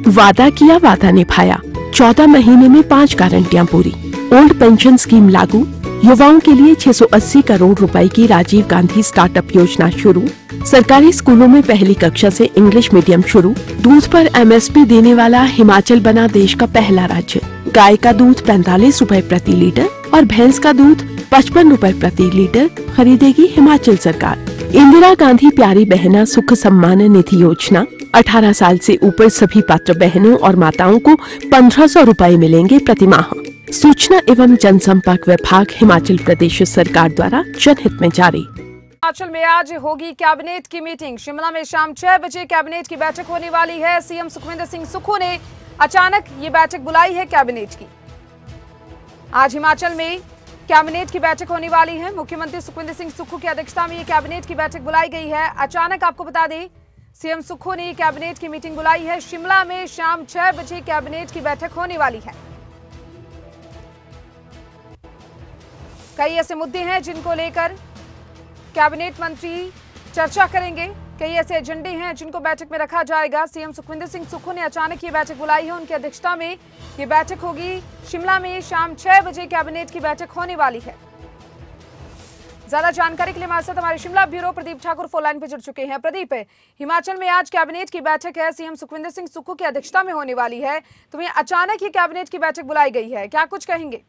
वादा किया, वादा निभाया। 14 महीने में 5 गारंटियां पूरी। ओल्ड पेंशन स्कीम लागू। युवाओं के लिए 680 करोड़ रुपए की राजीव गांधी स्टार्टअप योजना शुरू। सरकारी स्कूलों में पहली कक्षा से इंग्लिश मीडियम शुरू। दूध पर एमएसपी देने वाला हिमाचल बना देश का पहला राज्य। गाय का दूध 45 रुपए प्रति लीटर और भैंस का दूध 55 रुपए प्रति लीटर खरीदेगी हिमाचल सरकार। इंदिरा गांधी प्यारी बहना सुख सम्मान निधि योजना। 18 साल से ऊपर सभी पात्र बहनों और माताओं को 1500 रुपए मिलेंगे प्रतिमाह। सूचना एवं जनसंपर्क विभाग हिमाचल प्रदेश सरकार द्वारा जनहित में जारी। हिमाचल में आज होगी कैबिनेट की मीटिंग। शिमला में शाम 6 बजे कैबिनेट की बैठक होने वाली है। सीएम सुखविंदर सिंह सुक्खू ने अचानक ये बैठक बुलाई है कैबिनेट की। आज हिमाचल में कैबिनेट की बैठक होने वाली है। मुख्यमंत्री सुखविंदर सिंह सुक्खू की अध्यक्षता में ये कैबिनेट की बैठक बुलाई गई है। अचानक आपको बता दें, सीएम सुक्खू ने कैबिनेट की मीटिंग बुलाई है। शिमला में शाम 6 बजे कैबिनेट की बैठक होने वाली है। कई ऐसे मुद्दे हैं जिनको लेकर कैबिनेट मंत्री चर्चा करेंगे। कई ऐसे एजेंडे हैं जिनको बैठक में रखा जाएगा। सीएम सुखविंदर सिंह सुक्खू ने अचानक ये बैठक बुलाई है। उनकी अध्यक्षता में ये बैठक होगी। शिमला में शाम 6 बजे कैबिनेट की बैठक होने वाली है। ज्यादा जानकारी के लिए हमारे साथ हमारे Shimla bureau Pradeep Thakur phone line पर जुड़ चुके हैं। प्रदीप, हिमाचल में आज कैबिनेट की बैठक है, सीएम सुखविंदर सिंह सुक्खू की अध्यक्षता में होने वाली है, तो ये अचानक ही कैबिनेट की बैठक बुलाई गई है, क्या कुछ कहेंगे?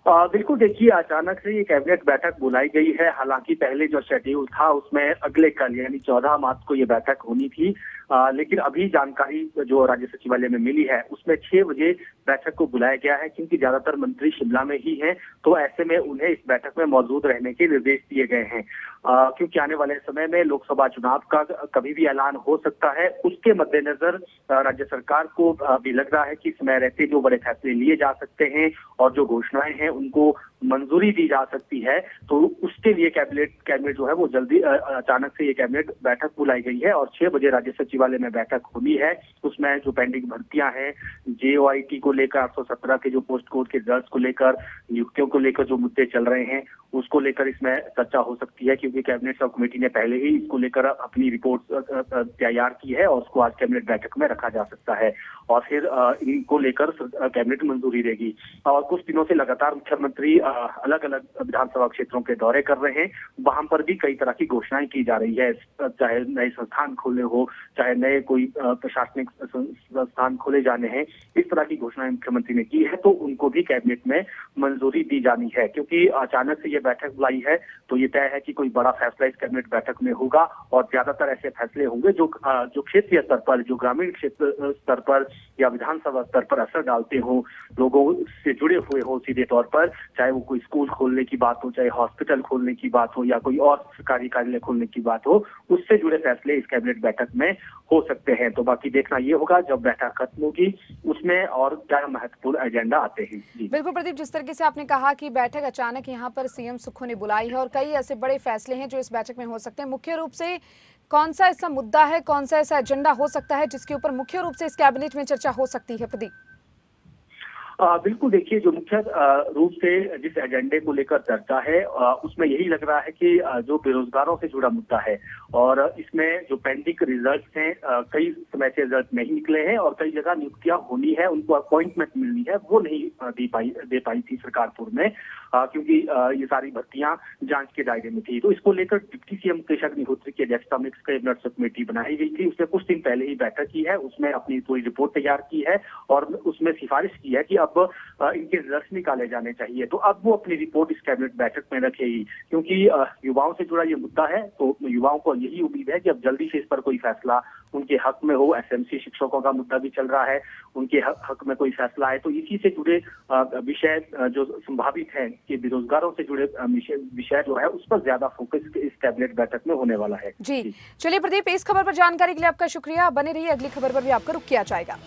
बिल्कुल, देखिए अचानक से ये कैबिनेट बैठक बुलाई गई है। हालांकि पहले जो शेड्यूल था उसमें अगले कल यानी 14 मार्च को ये बैठक होनी थी, लेकिन अभी जानकारी जो राज्य सचिवालय में मिली है उसमें 6 बजे बैठक को बुलाया गया है। क्योंकि ज्यादातर मंत्री शिमला में ही हैं, तो ऐसे में उन्हें इस बैठक में मौजूद रहने के निर्देश दिए गए हैं। क्योंकि आने वाले समय में लोकसभा चुनाव का कभी भी ऐलान हो सकता है, उसके मद्देनजर राज्य सरकार को भी लग रहा है कि समय रहते जो बड़े फैसले लिए जा सकते हैं और जो घोषणाएं हैं उनको मंजूरी दी जा सकती है। तो उसके लिए कैबिनेट जो है वो जल्दी अचानक से ये कैबिनेट बैठक बुलाई गई है और 6 बजे राज्य सचिवालय में बैठक होनी है। उसमें जो पेंडिंग भर्तियां हैं, जेओआईटी को लेकर 817 के जो पोस्ट कोड के रिजल्ट को लेकर, नियुक्तियों को लेकर जो मुद्दे चल रहे हैं उसको लेकर इसमें चर्चा हो सकती है। क्योंकि कैबिनेट सब कमेटी ने पहले ही इसको लेकर अपनी रिपोर्ट तैयार की है और उसको आज कैबिनेट बैठक में रखा जा सकता है और फिर इनको लेकर कैबिनेट मंजूरी देगी। और कुछ दिनों से लगातार मुख्यमंत्री अलग अलग विधानसभा क्षेत्रों के दौरे कर रहे हैं। वहां पर भी कई तरह की घोषणाएं की जा रही है, चाहे नए संस्थान खोले हो, चाहे नए कोई प्रशासनिक संस्थान खोले जाने हैं। इस तरह की घोषणाएं मुख्यमंत्री ने की है, तो उनको भी कैबिनेट में मंजूरी दी जानी है। क्योंकि अचानक से ये बैठक बुलाई है तो ये तय है कि कोई बड़ा फैसला इस कैबिनेट बैठक में होगा और ज्यादातर ऐसे फैसले होंगे जो क्षेत्रीय स्तर पर, जो ग्रामीण क्षेत्र स्तर पर या विधानसभा स्तर पर असर डालते हो, लोगों से जुड़े हुए हो सीधे तौर पर, चाहे वो कोई स्कूल खोलने की बात हो, चाहे हॉस्पिटल खोलने की बात हो या कोई और सरकारी कार्यालय खोलने की बात हो, उससे जुड़े फैसले इस कैबिनेट बैठक में हो सकते हैं। तो बाकी देखना ये होगा जब बैठक खत्म होगी उसमें और क्या महत्वपूर्ण एजेंडा आते हैं। बिल्कुल प्रदीप, जिस तरीके से आपने कहा कि बैठक अचानक यहाँ पर सीएम सुक्खू ने बुलाई है और कई ऐसे बड़े फैसले हैं जो इस बैठक में हो सकते हैं, मुख्य रूप से कौन सा ऐसा मुद्दा है, कौन सा ऐसा एजेंडा हो सकता है जिसके ऊपर मुख्य रूप से इस कैबिनेट में चर्चा हो सकती है? प्रदीप, बिल्कुल, देखिए जो मुख्य रूप से जिस एजेंडे को लेकर चर्चा है उसमें यही लग रहा है कि जो बेरोजगारों से जुड़ा मुद्दा है और इसमें जो पेंडिंग रिजल्ट्स हैं, कई समय से रिजल्ट नहीं निकले हैं और कई जगह नियुक्तियां होनी है, उनको अपॉइंटमेंट मिलनी है, वो नहीं दे पाई थी सरकार पूर्व में, क्योंकि ये सारी भर्तियां जांच के दायरे में थी। तो इसको लेकर डिप्टी सीएम मुकेश अग्निहोत्री की अध्यक्षता में कैबिनेट सब कमेटी बनाई गई थी। उसने कुछ दिन पहले ही बैठक की है, उसमें अपनी पूरी रिपोर्ट तैयार की है और उसमें सिफारिश की है कि अब इनके रिजल्ट निकाले जाने चाहिए। तो अब वो अपनी रिपोर्ट इस कैबिनेट बैठक में रखेगी, क्योंकि युवाओं से जुड़ा ये मुद्दा है। तो युवाओं को यही उम्मीद है कि अब जल्दी से इस पर कोई फैसला उनके हक में हो। एसएमसी शिक्षकों का मुद्दा भी चल रहा है, उनके हक में कोई फैसला आए। तो इसी से जुड़े विषय जो संभावित है कि बेरोजगारों से जुड़े विषय जो है उस पर ज्यादा फोकस इस कैबिनेट बैठक में होने वाला है। जी चलिए प्रदीप, इस खबर पर जानकारी के लिए आपका शुक्रिया। बने रहिए, अगली खबर पर भी आपका रुख किया जाएगा।